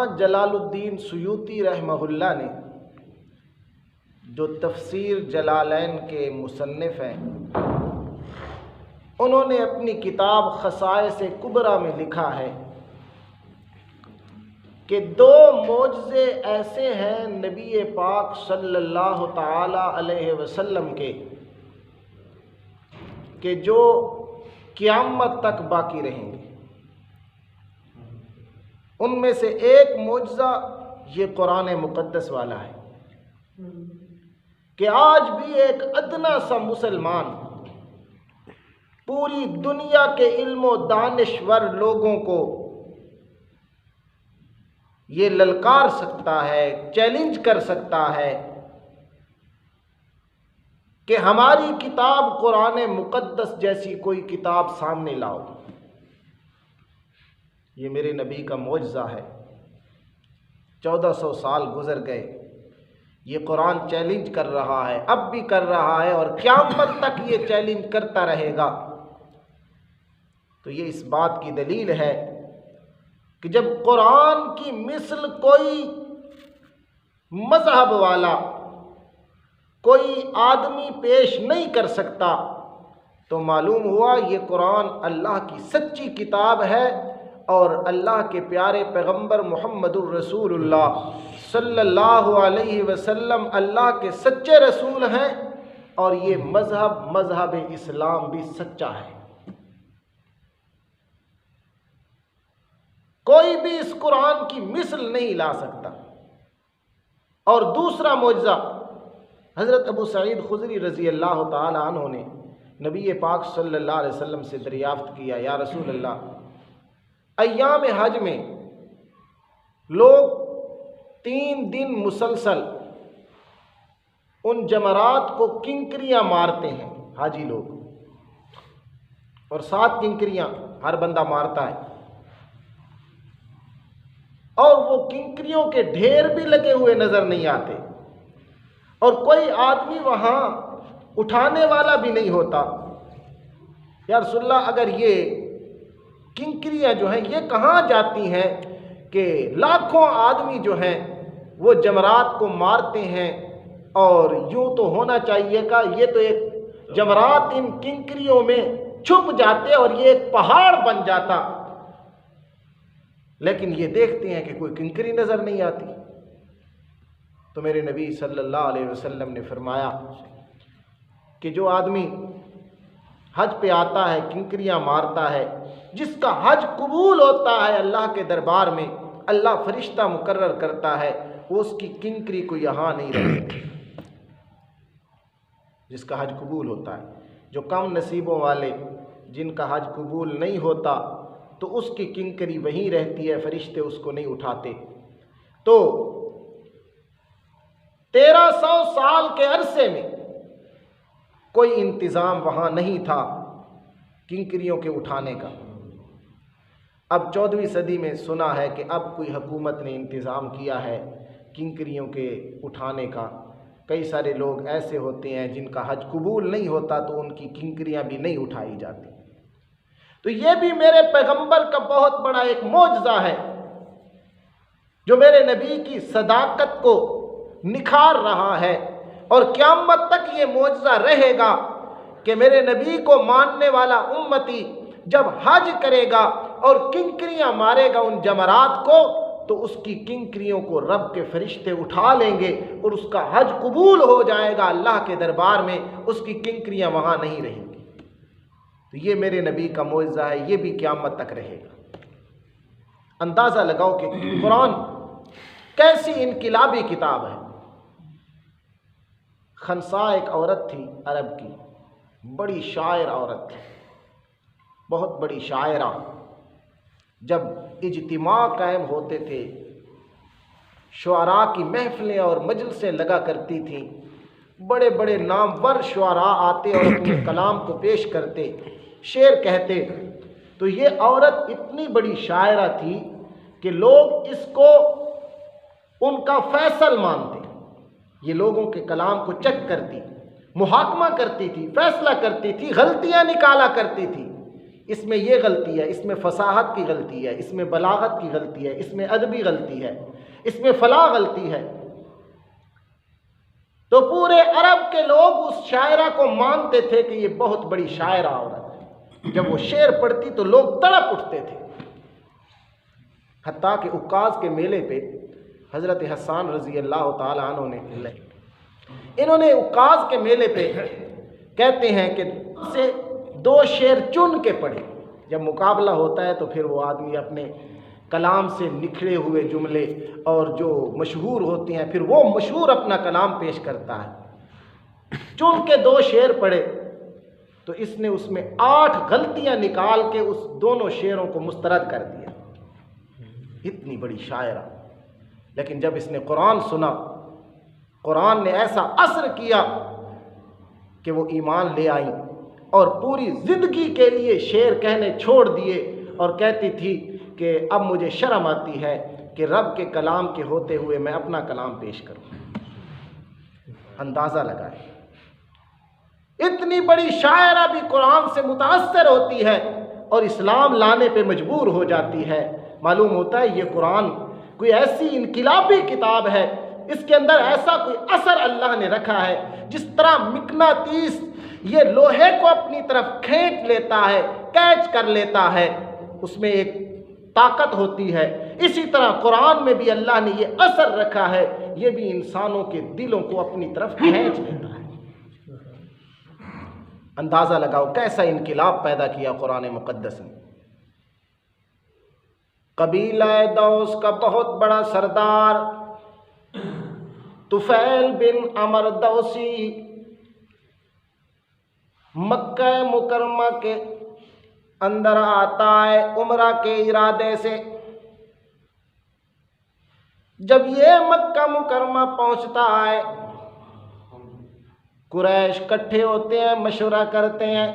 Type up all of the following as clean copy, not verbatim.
अल्लामा Jalaluddin Suyuti रहमहुल्लाह ने जो तफसीर जलालैन के मुसन्निफ़ हैं, उन्होंने अपनी किताब खसाइस कुबरा में लिखा है कि दो मोजज़े ऐसे हैं नबी पाक सल्लल्लाहु ताला अलैहि वसल्लम के कि जो क़यामत तक बाकी रहेंगे। उनमें से एक मोजज़ा ये कुरान मुक़द्दस वाला है कि आज भी एक अदना सा मुसलमान पूरी दुनिया के इल्मो दानिश्वर लोगों को ये ललकार सकता है, चैलेंज कर सकता है कि हमारी किताब कुरान मुक़द्दस जैसी कोई किताब सामने लाओ। ये मेरे नबी का मोजज़ा है। 1400 साल गुजर गए, ये कुरान चैलेंज कर रहा है, अब भी कर रहा है और क़यामत तक ये चैलेंज करता रहेगा। तो ये इस बात की दलील है कि जब कुरान की मिसल कोई मज़हब वाला कोई आदमी पेश नहीं कर सकता, तो मालूम हुआ ये कुरान अल्लाह की सच्ची किताब है और अल्लाह के प्यारे पैगंबर मुहम्मदुर रसूलुल्लाह सल्लल्लाहु अलैहि वसल्लम अल्लाह के सच्चे रसूल हैं और ये मज़हब इस्लाम भी सच्चा है। कोई भी इस कुरान की मिसल नहीं ला सकता। और दूसरा मोजज़ा हज़रत अबू सईद खुदरी रज़ी अल्लाह ताला अन्हु ने नबी पाक सल्लल्लाहु अलैहि वसल्लम से दरियाफ़्त किया, या रसूल अल्लाह, अय्याम हज में लोग 3 दिन मुसलसल उन जमरात को किंकरियाँ मारते हैं हाजी लोग, और 7 किंकरियाँ हर बंदा मारता है और वो किंकरियों के ढेर भी लगे हुए नज़र नहीं आते और कोई आदमी वहाँ उठाने वाला भी नहीं होता। या रसूलल्लाह, अगर ये किंकरियाँ जो हैं ये कहाँ जाती हैं कि लाखों आदमी जो हैं वो जमरात को मारते हैं, और यूँ तो होना चाहिए का ये तो एक जमरात इन किंकरियों में छुप जाते और ये एक पहाड़ बन जाता, लेकिन ये देखते हैं कि कोई किंकरी नज़र नहीं आती। तो मेरे नबी सल्लल्लाहु अलैहि वसल्लम ने फरमाया कि जो आदमी हज पे आता है, किंकरियाँ मारता है, जिसका हज कबूल होता है अल्लाह के दरबार में, अल्लाह फरिश्ता मुकर्रर करता है, वो उसकी किंकरी को यहाँ नहीं रखेगा। जिसका हज कबूल होता है, जो कम नसीबों वाले जिनका हज कबूल नहीं होता तो उसकी किंकरी वहीं रहती है, फरिश्ते उसको नहीं उठाते। तो 1300 साल के अरसे में कोई इंतज़ाम वहाँ नहीं था किंकरियों के उठाने का। अब 14वीं सदी में सुना है कि अब कोई हुकूमत ने इंतज़ाम किया है किंकरियों के उठाने का। कई सारे लोग ऐसे होते हैं जिनका हज कबूल नहीं होता तो उनकी किंकरियाँ भी नहीं उठाई जाती। तो ये भी मेरे पैगंबर का बहुत बड़ा एक मोजज़ा है जो मेरे नबी की सदाकत को निखार रहा है, और क़यामत तक ये मोजज़ा रहेगा कि मेरे नबी को मानने वाला उम्मती जब हज करेगा और किंकरियाँ मारेगा उन जमरात को, तो उसकी किंकरियों को रब के फरिश्ते उठा लेंगे और उसका हज कबूल हो जाएगा अल्लाह के दरबार में, उसकी किंकरियाँ वहाँ नहीं रहेंगी। तो ये मेरे नबी का मोजज़ा है, ये भी क़यामत तक रहेगा। अंदाज़ा लगाओ कि कुरान कैसी इनकिलाबी किताब है। खनसा एक औरत थी अरब की, बड़ी शायर औरत थी, बहुत बड़ी शायरा। जब इज्तिमा कायम होते थे, शुआरा की महफिलें और मजलिसें लगा करती थीं, बड़े बड़े नामवर शुआरा आते और अपने कलाम को पेश करते, शेर कहते। तो ये औरत इतनी बड़ी शायरा थी कि लोग इसको उनका फैसल मानते। ये लोगों के कलाम को चेक करती, मुहाकमा करती थी, फैसला करती थी, गलतियां निकाला करती थी इसमें ये गलती है, इसमें फसाहत की गलती है, इसमें बलागत की गलती है, इसमें अदबी गलती है, इसमें फला गलती है। तो पूरे अरब के लोग उस शायरा को मानते थे कि ये बहुत बड़ी शायरा औरत है। जब वो शेर पढ़ती तो लोग तड़प उठते थे। हत्ता कि उक्काज के मेले पे हज़रत हसन रज़ी अल्लाह ताला अन्हु ने, इन्होंने उक्काज के मेले पे कहते हैं कि से 2 शेर चुन के पढ़े। जब मुकाबला होता है तो फिर वो आदमी अपने कलाम से निखरे हुए जुमले और जो मशहूर होते हैं फिर वो मशहूर अपना कलाम पेश करता है। चुन के 2 शेर पढ़े तो इसने उसमें 8 गलतियां निकाल के उस दोनों शेरों को मुस्तरद कर दिया। इतनी बड़ी शायरा। लेकिन जब इसने कुरान सुना, कुरान ने ऐसा असर किया कि वो ईमान ले आई और पूरी ज़िंदगी के लिए शेर कहने छोड़ दिए और कहती थी कि अब मुझे शर्म आती है कि रब के कलाम के होते हुए मैं अपना कलाम पेश करूं। अंदाज़ा लगाए, इतनी बड़ी शायरा भी कुरान से मुतासर होती है और इस्लाम लाने पे मजबूर हो जाती है। मालूम होता है ये कुरान कोई ऐसी इनकिलाबी किताब है, इसके अंदर ऐसा कोई असर अल्लाह ने रखा है। जिस तरह मिकनातीस ये लोहे को अपनी तरफ खींच लेता है, कैच कर लेता है, उसमें एक ताकत होती है, इसी तरह कुरान में भी अल्लाह ने ये असर रखा है, ये भी इंसानों के दिलों को अपनी तरफ खींच लेता है। अंदाज़ा लगाओ कैसा इनकिलाब पैदा किया कुरान मुक़द्दस ने। कबीला दौस का बहुत बड़ा सरदार तुफैल बिन अमर दौसी मक्का मुकरमा के अंदर आता है उम्रा के इरादे से। जब ये मक्का मुकरमा पहुंचता है, कुरैश इकट्ठे होते हैं, मशवरा करते हैं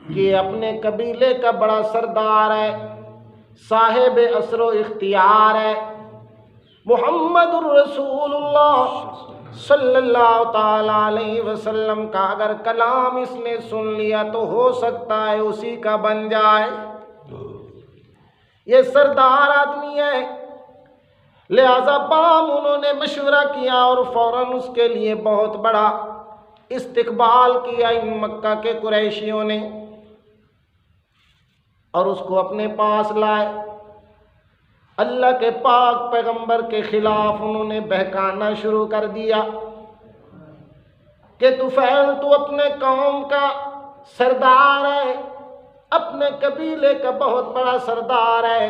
कि अपने कबीले का बड़ा सरदार है, साहिब असरो इख्तियार है, मुहम्मदुर रसूलुल्लाह सल्लल्लाहु ताला अलैहि वसल्लम का अगर कलाम इसने सुन लिया तो हो सकता है उसी का बन जाए। ये सरदार आदमी है, लिहाजा बाम उन्होंने मशवरा किया और फौरन उसके लिए बहुत बड़ा इस्तकबाल किया इन मक्का के कुरैशियों ने और उसको अपने पास लाए। अल्लाह के पाक पैगंबर के खिलाफ उन्होंने बहकाना शुरू कर दिया कि तुफैल तू अपने कौम का सरदार है, अपने कबीले का बहुत बड़ा सरदार है,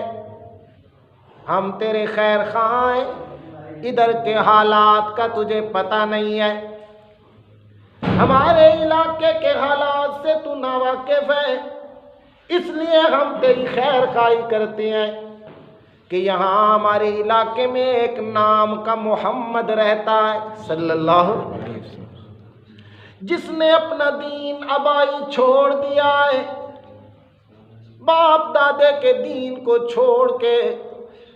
हम तेरे खैर खां हैं, इधर के हालात का तुझे पता नहीं है, हमारे इलाके के हालात से तू नावाकिफ है, इसलिए हम तेरी खैर खाई करते हैं कि यहाँ हमारे इलाके में एक नाम का मोहम्मद रहता है सल्लल्लाहु अलैहि वसल्लम, जिसने अपना दीन अबाई छोड़ दिया है, बाप दादे के दीन को छोड़ के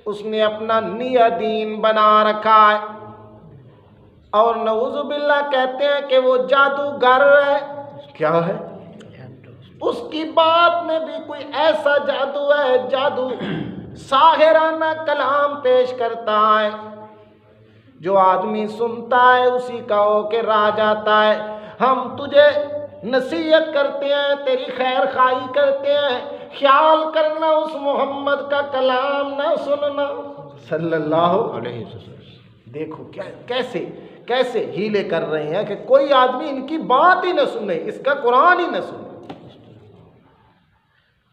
उसने अपना नया दीन बना रखा है और नऊजुबिल्लाह कहते हैं कि वो जादूगर है। क्या है? उसकी बात में भी कोई ऐसा जादू है, जादू साहिराना कलाम पेश करता है, जो आदमी सुनता है उसी का होके रह जाता है। हम तुझे नसीहत करते हैं, तेरी खैर खाई करते हैं, ख्याल करना उस मोहम्मद का कलाम ना सुनना सल्लल्लाहु अलैहि वसल्लम। देखो क्या कैसे कैसे हीले कर रहे हैं कि कोई आदमी इनकी बात ही न सुने, इसका कुरान ही न सुने।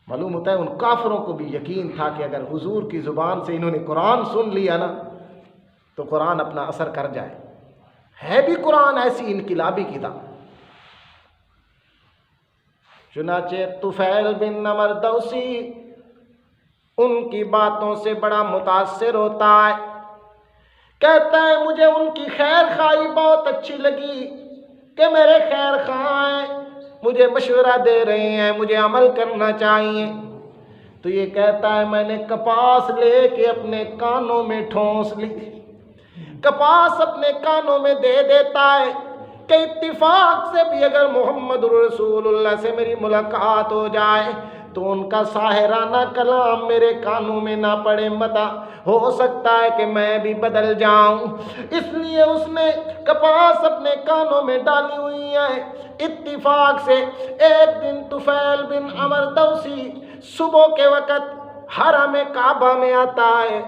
मालूम होता है उन काफिरों को भी यकीन था कि अगर हुजूर की ज़ुबान से इन्होंने कुरान सुन लिया ना तो कुरान अपना असर कर जाए। है भी कुरान ऐसी इनकिलाबी किताब। चुनाचे तुफैल बिन अमर दौसी उनकी बातों से बड़ा मुतासिर होता है, कहता है मुझे उनकी खैर खाई बहुत अच्छी लगी कि मेरे खैर खाएं, मुझे मशवरा दे रहे हैं, मुझे अमल करना चाहिए। तो ये कहता है मैंने कपास लेके अपने कानों में ठोंस ली, कपास अपने कानों में दे देता है, कि इत्तिफाक से भी अगर मोहम्मद रसूलुल्लाह से मेरी मुलाकात हो जाए तो उनका साहिराना कलाम मेरे कानों में ना पड़े, मता हो सकता है कि मैं भी बदल जाऊं। इसलिए उसने कपास अपने कानों में डाली हुई है। इत्तिफाक से एक दिन तुफैल बिन अमर दौसी सुबह के वक़्त हरम काबा में आता है।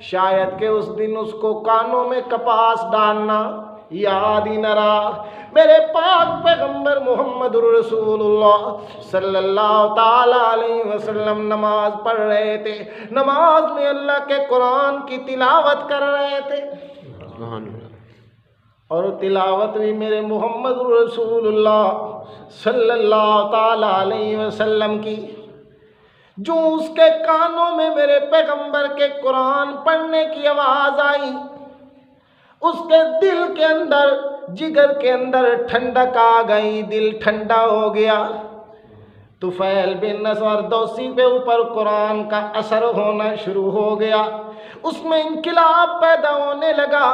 शायद के उस दिन उसको कानों में कपास डालना याद ही न रहा। मेरे पाक पैगंबर मोहम्मद रसूलुल्लाह सल्लल्लाहु ताला अलैहि वसल्लम नमाज पढ़ रहे थे। नमाज में अल्लाह के कुरान की तिलावत कर रहे थे और तिलावत भी मेरे मोहम्मद रसूलुल्लाह सल्लल्लाहु ताला अलैहि वसल्लम की। जो उसके कानों में मेरे पैगंबर के कुरान पढ़ने की आवाज़ आई, उसके दिल के अंदर, जिगर के अंदर ठंडक आ गई, दिल ठंडा हो गया। तुफैल बिन असर दौसी पे ऊपर कुरान का असर होना शुरू हो गया, उसमें इनकिलाब पैदा होने लगा।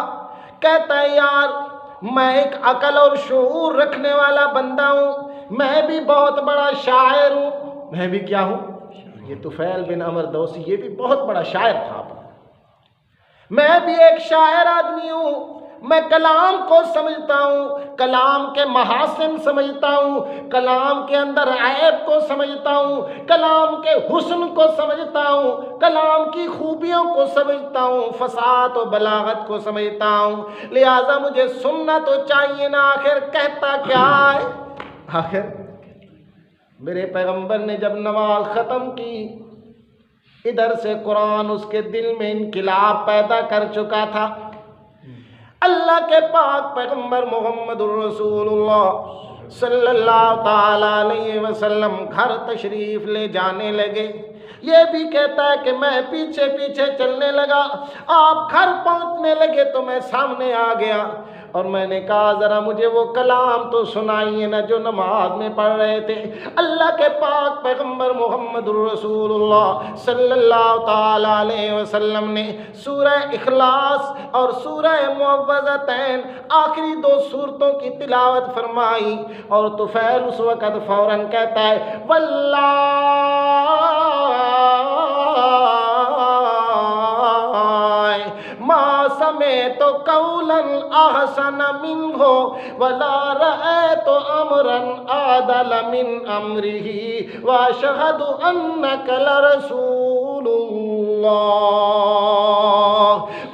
कहता है यार, मैं एक अकल और शऊर रखने वाला बंदा हूँ, मैं भी बहुत बड़ा शायर हूँ। मैं भी क्या हूँ? ये तुफैल बिन अमर दौसी ये भी बहुत बड़ा शायर था। मैं भी एक शायर आदमी हूँ, मैं कलाम को समझता हूँ, कलाम के महासिन समझता हूँ, कलाम के अंदर ऐब को समझता हूँ, कलाम के हुस्न को समझता हूँ, कलाम की खूबियों को समझता हूँ, फसाद और बलागत को समझता हूँ। लिहाजा मुझे सुनना तो चाहिए ना, आखिर कहता क्या है। आखिर मेरे पैगंबर ने जब नमाज ख़त्म की, इधर से कुरान उसके दिल में इनकिलाब पैदा कर चुका था। अल्लाह के पाक पैगंबर मोहम्मद रसूलुल्लाह सल्लल्लाहु ताला अलैहि वसल्लम घर तशरीफ ले जाने लगे। ये भी कहता है कि मैं पीछे पीछे चलने लगा, आप घर पहुंचने लगे तो मैं सामने आ गया और मैंने कहा ज़रा मुझे वो कलाम तो सुनाइए ना जो नमाज में पढ़ रहे थे। अल्लाह के पाक पैगंबर मोहम्मद रसूलुल्लाह सल्लल्लाहु ताला अलैहि वसल्लम ने सूरह इखलास और सूरह मुअव्वज़तैन आखिरी दो सूरतों की तिलावत फरमाई और तुफैल उस वक़्त फ़ौरन कहता है वल्लाह मा समय तो कौलन आहसन मिन हो वला रहे तो अमरन आदल मिन अमरिही व शहदु अन्नक लरसूलुल्लाह।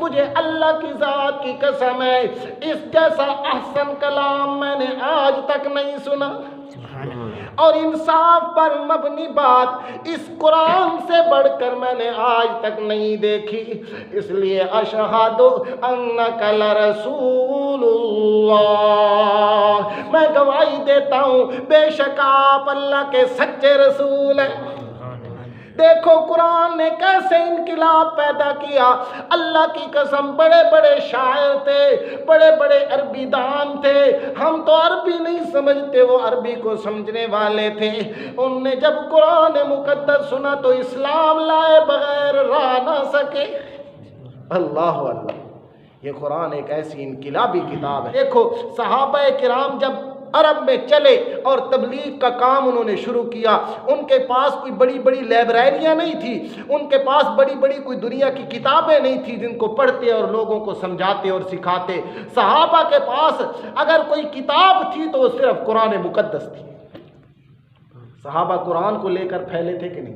मुझे अल्लाह की ज़ात की कसम है, इस जैसा अहसन कलाम मैंने आज तक नहीं सुना और इंसाफ पर मबनी बात इस कुरान से बढ़कर मैंने आज तक नहीं देखी। इसलिए अशहदु अन्नका लरसूलुल्लाह, मैं गवाही देता हूँ बेशक आप अल्लाह के सच्चे रसूल हैं। देखो कुरान ने कैसे इनकिलाब पैदा किया। अल्लाह की कसम, बड़े बड़े शायर थे, बड़े बड़े अरबी दान थे, हम तो अरबी नहीं समझते, वो अरबी को समझने वाले थे। उनने जब कुरान मुकद्दस सुना तो इस्लाम लाए बगैर रह ना सके। अल्लाह अल्लाह, ये कुरान एक ऐसी इनकिलाबी किताब है। देखो सहाबा किराम जब अरब में चले और तबलीग का काम उन्होंने शुरू किया, उनके पास कोई बड़ी बड़ी लाइब्रेरियां नहीं थी, उनके पास बड़ी बड़ी कोई दुनिया की किताबें नहीं थी जिनको पढ़ते और लोगों को समझाते और सिखाते। सहाबा के पास अगर कोई किताब थी तो वो सिर्फ कुरान मुकद्दस थी। सहाबा कुरान को लेकर फैले थे कि नहीं?